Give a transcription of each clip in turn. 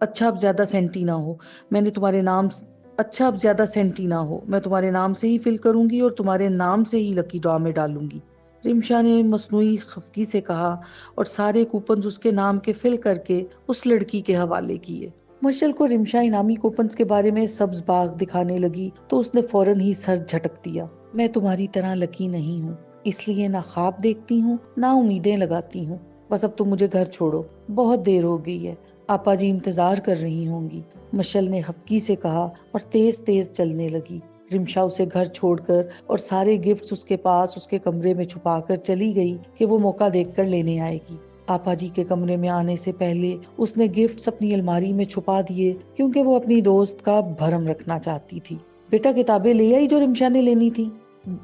अच्छा अब ज्यादा सेंटी ना हो, मैंने तुम्हारे नाम अच्छा अब ज्यादा सेंटी ना हो, मैं तुम्हारे नाम से ही फिल करूंगी और तुम्हारे नाम से ही लकी ड्रॉ में डालूंगी, रिमशा ने मसनूई खफगी से कहा और सारे कूपन उसके नाम के फिल करके उस लड़की के हवाले किए। मशल को रिमशा इनामी कूपन्स के बारे में सब्ज बाग दिखाने लगी तो उसने फौरन ही सर झटक दिया। मैं तुम्हारी तरह लकी नहीं हूँ, इसलिए ना ख्वाब देखती हूँ ना उम्मीदें लगाती हूँ। बस अब तुम मुझे घर छोड़ो, बहुत देर हो गई है, आपा जी इंतजार कर रही होंगी, मशल ने खफगी से कहा और तेज तेज चलने लगी। रिमशा उसे घर छोड़कर और सारे गिफ्ट्स उसके पास उसके कमरे में छुपाकर चली गई कि वो मौका देखकर लेने आएगी। आपा जी के कमरे में आने से पहले उसने गिफ्ट्स अपनी अलमारी में छुपा दिए क्योंकि वो अपनी दोस्त का भरम रखना चाहती थी। बेटा किताबें ले आई जो रिमशा ने लेनी थी?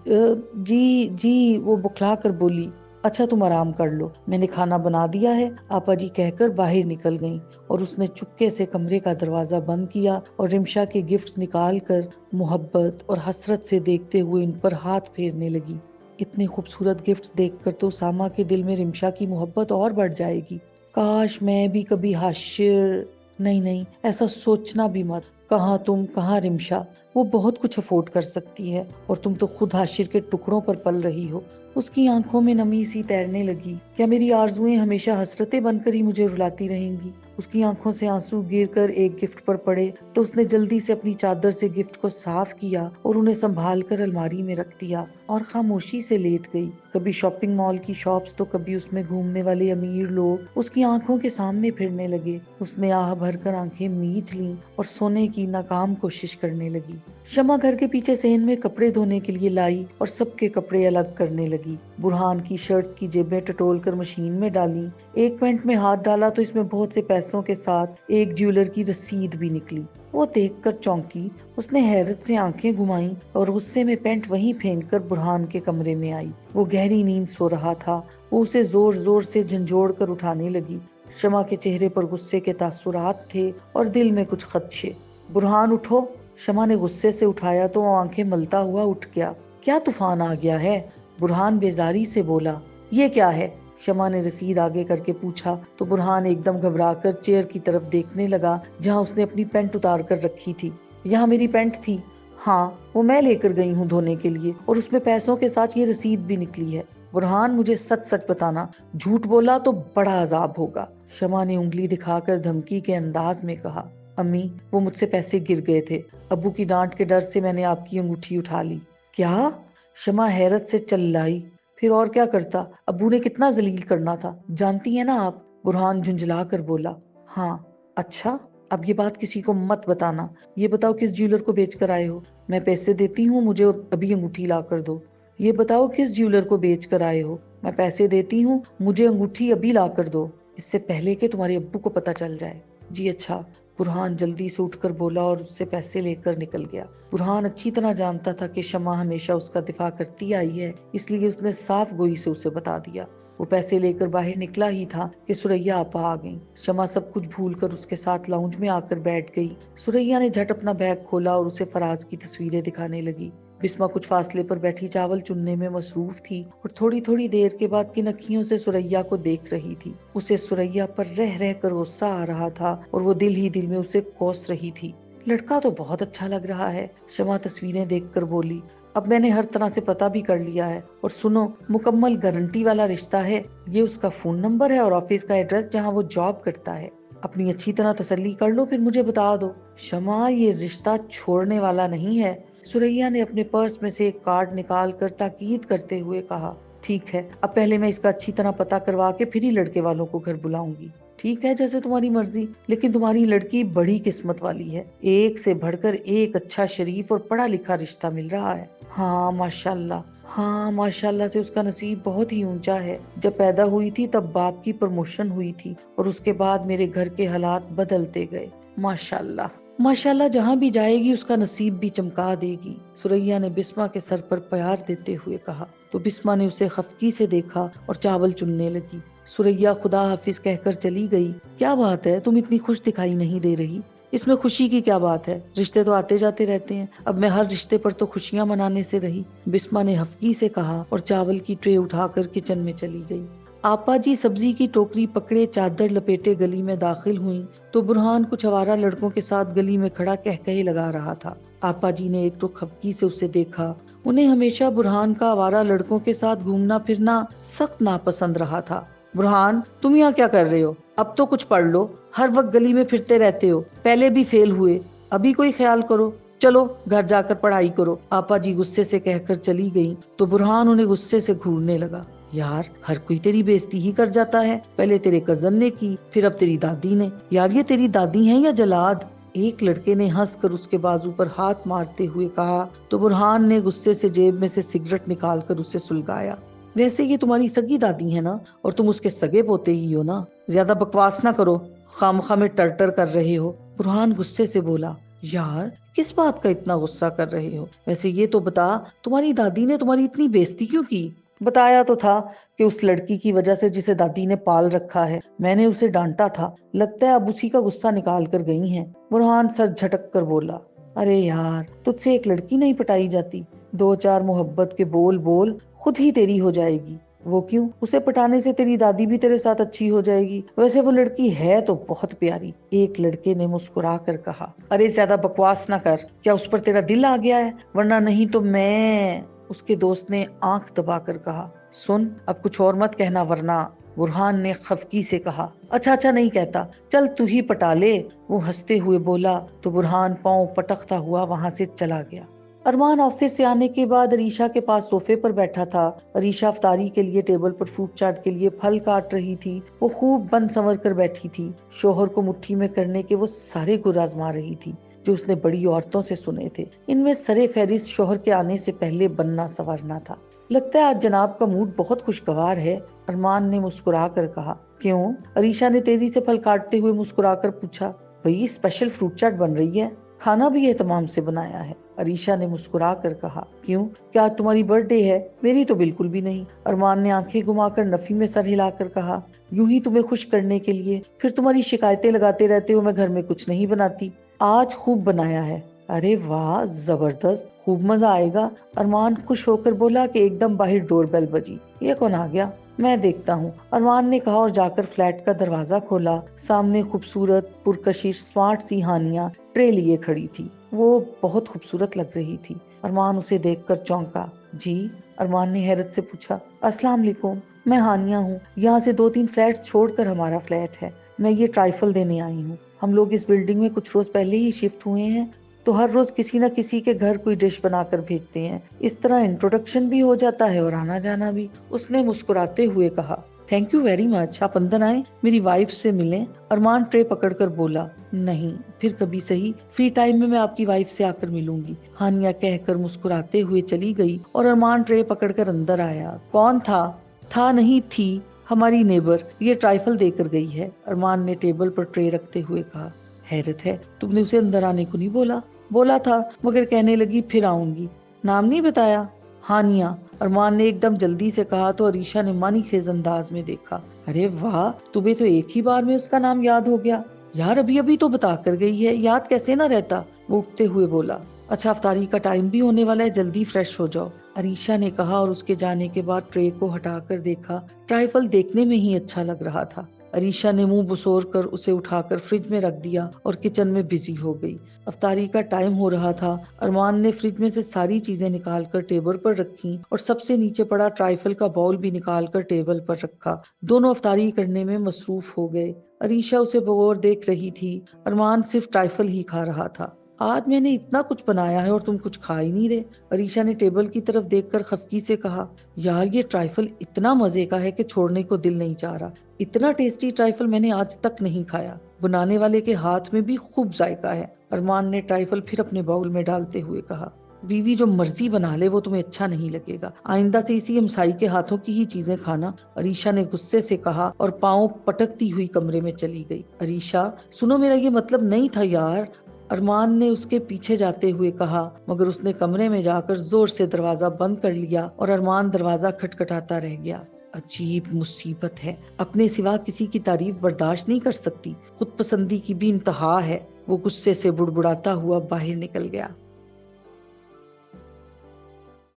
जी जी, वो बुखला कर बोली। अच्छा तुम आराम कर लो, मैंने खाना बना दिया है, आपा जी कहकर बाहर निकल गईं और उसने चुपके से कमरे का दरवाजा बंद किया और रिमशा के गिफ्ट्स निकाल कर मोहब्बत और हसरत से देखते हुए इन पर हाथ फेरने लगी। इतने खूबसूरत गिफ्ट्स देखकर तो उसामा के दिल में रिमशा की मोहब्बत और बढ़ जाएगी। काश मैं भी कभी हाशिर। नहीं नहीं, ऐसा सोचना भी मत। कहाँ तुम, कहाँ रिमशा, वो बहुत कुछ अफोर्ड कर सकती है और तुम तो खुद हाशिर के टुकड़ों पर पल रही हो। उसकी आंखों में नमी सी तैरने लगी। क्या मेरी आरजुएं हमेशा हसरतें बनकर ही मुझे रुलाती रहेंगी? उसकी आंखों से आंसू गिरकर एक गिफ्ट पर पड़े तो उसने जल्दी से अपनी चादर से गिफ्ट को साफ किया और उन्हें संभाल कर अलमारी में रख दिया और खामोशी से लेट गई। कभी शॉपिंग मॉल की शॉप्स तो कभी उसमें घूमने वाले अमीर लोग उसकी आंखों के सामने फिरने लगे। उसने आह भरकर आंखें मीच लीं और सोने की नाकाम कोशिश करने लगी। शमा घर के पीछे सहन में कपड़े धोने के लिए लाई और सबके कपड़े अलग करने लगी। बुरहान की शर्ट्स की जेबें टटोल कर मशीन में डाली। एक पैंट में हाथ डाला तो इसमें बहुत से पैसों के साथ एक ज्वेलर की रसीद भी निकली। वो देखकर चौंकी। उसने हैरत से आंखें घुमाईं और गुस्से में पैंट वहीं फेंककर बुरहान के कमरे में आई। वो गहरी नींद सो रहा था। वो उसे जोर जोर से झंझोड़ कर उठाने लगी। शमा के चेहरे पर गुस्से के तासुरात थे और दिल में कुछ खदशे। बुरहान उठो, शमा ने गुस्से से उठाया तो वो आंखें मलता हुआ उठ गया। क्या तूफान आ गया है? बुरहान बेजारी से बोला। ये क्या है? शमा ने रसीद आगे करके पूछा तो बुरहान एकदम घबराकर चेयर की तरफ देखने लगा जहां उसने अपनी पैंट उतार कर रखी थी। यहाँ मेरी पैंट थी। हाँ, वो मैं लेकर गई हूँ धोने के लिए और उसमें पैसों के साथ ये रसीद भी निकली है। बुरहान मुझे सच सच बताना, झूठ बोला तो बड़ा अजाब होगा, शमा ने उंगली दिखाकर धमकी के अंदाज में कहा। अम्मी, वो मुझसे पैसे गिर गए थे, अब्बू की डांट के डर से मैंने आपकी अंगूठी उठा ली। क्या? शमा हैरत से चिल्लाई। फिर और क्या करता, अब्बू ने कितना जलील करना था, जानती है ना आप? बुरहान झुंझला कर बोला। हाँ। अच्छा, अब ये बात किसी को मत बताना। ये बताओ किस ज्वेलर को बेच कर आए हो? मैं पैसे देती हूँ, मुझे अभी अंगूठी ला कर दो। ये बताओ किस ज्वेलर को बेच कर आए हो? मैं पैसे देती हूँ, मुझे अंगूठी अभी ला कर दो, इससे पहले कि तुम्हारे अब्बू को पता चल जाए। जी अच्छा, बुरहान जल्दी से उठकर बोला और उससे पैसे लेकर निकल गया। बुरहान अच्छी तरह जानता था कि शमा हमेशा उसका दिफा करती आई है, इसलिए उसने साफ गोई से उसे बता दिया। वो पैसे लेकर बाहर निकला ही था कि सुरैया आपा आ गई। शमा सब कुछ भूलकर उसके साथ लाउंज में आकर बैठ गई। सुरैया ने झट अपना बैग खोला और उसे फराज की तस्वीरें दिखाने लगी। बिस्मा कुछ फासले पर बैठी चावल चुनने में मसरूफ थी और थोड़ी थोड़ी देर के बाद किन अखियों से सुरैया को देख रही थी। उसे सुरैया पर रह रह कर गुस्सा आ रहा था और वो दिल ही दिल में उसे कोस रही थी। लड़का तो बहुत अच्छा लग रहा है, शमा तस्वीरें देखकर बोली। अब मैंने हर तरह से पता भी कर लिया है और सुनो, मुकम्मल गारंटी वाला रिश्ता है। ये उसका फोन नंबर है और ऑफिस का एड्रेस जहाँ वो जॉब करता है। अपनी अच्छी तरह तसल्ली कर लो, फिर मुझे बता दो। शमा, ये रिश्ता छोड़ने वाला नहीं है, सुरैया ने अपने पर्स में से एक कार्ड निकाल कर ताकीद करते हुए कहा। ठीक है, अब पहले मैं इसका अच्छी तरह पता करवा के फिर ही लड़के वालों को घर बुलाऊंगी। ठीक है, जैसे तुम्हारी मर्जी, लेकिन तुम्हारी लड़की बड़ी किस्मत वाली है, एक से बढ़कर एक अच्छा शरीफ और पढ़ा लिखा रिश्ता मिल रहा है। हाँ माशाल्लाह, हाँ माशाल्लाह से उसका नसीब बहुत ही ऊंचा है। जब पैदा हुई थी तब बाप की प्रमोशन हुई थी और उसके बाद मेरे घर के हालात बदलते गए। माशाल्लाह, माशाल्लाह, जहाँ भी जाएगी उसका नसीब भी चमका देगी, सुरैया ने बिस्मा के सर पर प्यार देते हुए कहा। तो बिस्मा ने उसे खफकी से देखा और चावल चुनने लगी। सुरैया खुदा हाफिज कहकर चली गई। क्या बात है, तुम इतनी खुश दिखाई नहीं दे रही? इसमें खुशी की क्या बात है, रिश्ते तो आते जाते रहते हैं, अब मैं हर रिश्ते पर तो खुशियां मनाने से रही, बिस्मा ने हफकी से कहा और चावल की ट्रे उठाकर किचन में चली गई। آپا جی سبزی کی ٹوکری پکڑے چادر لپیٹے گلی میں داخل ہوئیں تو برہان کچھ آوارہ لڑکوں کے ساتھ گلی میں کھڑا کہکہے لگا رہا تھا۔ آپا جی نے ایک رخ خفگی سے اسے دیکھا۔ انہیں ہمیشہ برہان کا آوارہ لڑکوں کے ساتھ گھومنا پھرنا سخت ناپسند رہا تھا۔ برہان، تم یہاں کیا کر رہے ہو؟ اب تو کچھ پڑھ لو، ہر وقت گلی میں پھرتے رہتے ہو، پہلے بھی فیل ہوئے، ابھی کوئی خیال کرو، چلو گھر جا کر پڑھائی کرو۔ آپا جی غصے سے کہہ کر چلی گئیں تو برہان انہیں غصے سے گھورنے لگا۔ یار، ہر کوئی تیری بےزتی ہی کر جاتا ہے، پہلے تیرے کزن نے کی، پھر اب تیری دادی نے۔ یار یہ تیری دادی ہیں یا جلاد؟ ایک لڑکے نے ہنس کر اس کے بازو پر ہاتھ مارتے ہوئے کہا تو برہان نے غصے سے جیب میں سے سگریٹ نکال کر اسے سلگایا۔ ویسے یہ تمہاری سگی دادی ہے نا، اور تم اس کے سگے پوتے ہی ہو نا، زیادہ بکواس نہ کرو، خامخواہ میں ٹر ٹر کر رہے ہو۔ برہان غصے سے بولا، یار کس بات کا اتنا غصہ کر رہے ہو؟ ویسے یہ تو بتا، تمہاری دادی نے تمہاری اتنی بےزتی کیوں کی؟ بتایا تو تھا کہ اس لڑکی کی وجہ سے جسے دادی نے پال رکھا ہے، میں نے اسے ڈانٹا تھا، لگتا ہے اب اسی کا غصہ نکال کر گئی ہیں۔ برہان سر جھٹک کر بولا، ارے یار، تجھ سے ایک لڑکی نہیں پٹائی جاتی؟ دو چار محبت کے بول بول، خود ہی تیری ہو جائے گی۔ وہ کیوں؟ اسے پٹانے سے تیری دادی بھی تیرے ساتھ اچھی ہو جائے گی، ویسے وہ لڑکی ہے تو بہت پیاری۔ ایک لڑکے نے مسکرا کر کہا، ارے زیادہ بکواس نہ کر، کیا اس پر تیرا دل آ گیا ہے؟ ورنہ نہیں تو میں… اس کے دوست نے آنکھ دبا کر کہا، سن، اب کچھ اور مت کہنا ورنہ… برہان نے خفگی سے کہا، اچھا نہیں کہتا، چل تو ہی پٹا لے۔ وہ ہنستے ہوئے بولا تو برہان پاؤں پٹکتا ہوا وہاں سے چلا گیا۔ ارمان آفس سے آنے کے بعد عریشہ کے پاس صوفے پر بیٹھا تھا۔ عریشہ افطاری کے لیے ٹیبل پر فروٹ چاٹ کے لیے پھل کاٹ رہی تھی۔ وہ خوب بن سنور کر بیٹھی تھی، شوہر کو مٹھی میں کرنے کے وہ سارے گر آزما رہی تھی جو اس نے بڑی عورتوں سے سنے تھے۔ ان میں سرے فہرست شوہر کے آنے سے پہلے بننا سنورنا تھا۔ لگتا ہے آج جناب کا موڈ بہت خوشگوار ہے، ارمان نے مسکرا کر کہا۔ کیوں؟ عریشہ نے تیزی سے پھل کاٹتے ہوئے مسکرا کر پوچھا۔ بھئی اسپیشل فروٹ چاٹ بن رہی ہے، کھانا بھی اہتمام سے بنایا ہے۔ عریشہ نے مسکرا کر کہا، کیوں؟ کیا آج تمہاری برتھ ڈے ہے؟ میری تو بالکل بھی نہیں۔ ارمان نے آنکھیں گھما کر نفی میں سر ہلا کر کہا، یوں ہی تمہیں خوش کرنے کے لیے، پھر تمہاری شکایتیں لگاتے رہتے ہو میں گھر میں کچھ نہیں بناتی۔ آج خوب بنایا ہے۔ ارے واہ، زبردست، خوب مزہ آئے گا۔ ارمان خوش ہو کر بولا کہ ایک دم باہر ڈور بیل بجی۔ یہ کون آ گیا؟ میں دیکھتا ہوں، ارمان نے کہا اور جا کر فلیٹ کا دروازہ کھولا۔ سامنے خوبصورت پرکشش سمارٹ سی ہانیہ ٹرے لیے کھڑی تھی۔ وہ بہت خوبصورت لگ رہی تھی۔ ارمان اسے دیکھ کر چونکا۔ جی؟ ارمان نے حیرت سے پوچھا۔ السلام علیکم، میں ہانیہ ہوں، یہاں سے 2-3 فلیٹس چھوڑ کر ہمارا فلیٹ ہے، میں یہ ٹرائفل دینے آئی ہوں۔ ہم لوگ اس بلڈنگ میں کچھ روز پہلے ہی شفٹ ہوئے ہیں، تو ہر روز کسی نہ کسی کے گھر کوئی ڈش بنا کر بھیجتے ہیں، اس طرح انٹروڈکشن بھی ہو جاتا ہے اور آنا جانا بھی۔ اس نے مسکراتے ہوئے کہا، تھینک یو ویری مچ، آپ اندر آئیں، میری وائف سے ملیں۔ ارمان ٹرے پکڑ کر بولا، نہیں، پھر کبھی صحیح، فری ٹائم میں آپ کی وائف سے آ کر ملوں گی، ہانیہ کہہ کر مسکراتے ہوئے چلی گئی اور ارمان ٹرے پکڑ کر اندر آیا۔ کون تھا؟ تھا نہیں، تھی، ہماری نیبر، یہ ٹرائفل دے کر گئی ہے، ارمان نے ٹیبل پر ٹرے رکھتے ہوئے کہا۔ حیرت ہے، تم نے اسے اندر آنے کو نہیں بولا؟ بولا تھا، مگر کہنے لگی پھر آؤں گی۔ نام نہیں بتایا؟ ہانیہ، ارمان نے ایک دم جلدی سے کہا تو عریشہ نے معنی خیز انداز میں دیکھا۔ ارے واہ، تمہیں تو ایک ہی بار میں اس کا نام یاد ہو گیا۔ یار ابھی تو بتا کر گئی ہے، یاد کیسے نہ رہتا؟ وہ اٹھتے ہوئے بولا، اچھا افطاری کا ٹائم بھی ہونے والا ہے، جلدی فریش ہو جاؤ، عریشہ نے کہا اور اس کے جانے کے بعد ٹرے کو ہٹا کر دیکھا۔ ٹرائفل دیکھنے میں ہی اچھا لگ رہا تھا۔ عریشہ نے منہ بسور کر اسے اٹھا کر فریج میں رکھ دیا اور کچن میں بزی ہو گئی۔ افطاری کا ٹائم ہو رہا تھا۔ ارمان نے فریج میں سے ساری چیزیں نکال کر ٹیبل پر رکھی اور سب سے نیچے پڑا ٹرائفل کا باؤل بھی نکال کر ٹیبل پر رکھا۔ دونوں افطاری کرنے میں مصروف ہو گئے۔ عریشہ اسے بغور دیکھ رہی تھی۔ ارمان صرف ٹرائفل ہی کھا رہا تھا۔ آج میں نے اتنا کچھ بنایا ہے اور تم کچھ کھا ہی نہیں رہے، عریشہ نے ٹیبل کی طرف دیکھ کر خفگی سے کہا۔ یار یہ ٹرائفل اتنا مزے کا ہے کہ چھوڑنے کو دل نہیں چاہ رہا، اتنا ٹیسٹی ٹرائفل میں نے آج تک نہیں کھایا، بنانے والے کے ہاتھ میں بھی خوب ذائقہ ہے، ارمان نے ٹرائفل پھر اپنے باؤل میں ڈالتے ہوئے کہا۔ بیوی جو مرضی بنا لے وہ تمہیں اچھا نہیں لگے گا، آئندہ سے اسی ہمسائی کے ہاتھوں کی ہی چیزیں کھانا، عریشہ نے غصے سے کہا اور پاؤں پٹکتی ہوئی کمرے میں چلی گئی۔ عریشہ سنو، میرا یہ مطلب نہیں تھا یار، ارمان نے اس کے پیچھے جاتے ہوئے کہا، مگر اس نے کمرے میں جا کر زور سے دروازہ بند کر لیا اور ارمان دروازہ کھٹکھٹاتا رہ گیا۔ عجیب مصیبت ہے، اپنے سوا کسی کی تعریف برداشت نہیں کر سکتی، خود پسندی کی بھی انتہا ہے۔ وہ غصے سے بڑبڑاتا ہوا باہر نکل گیا۔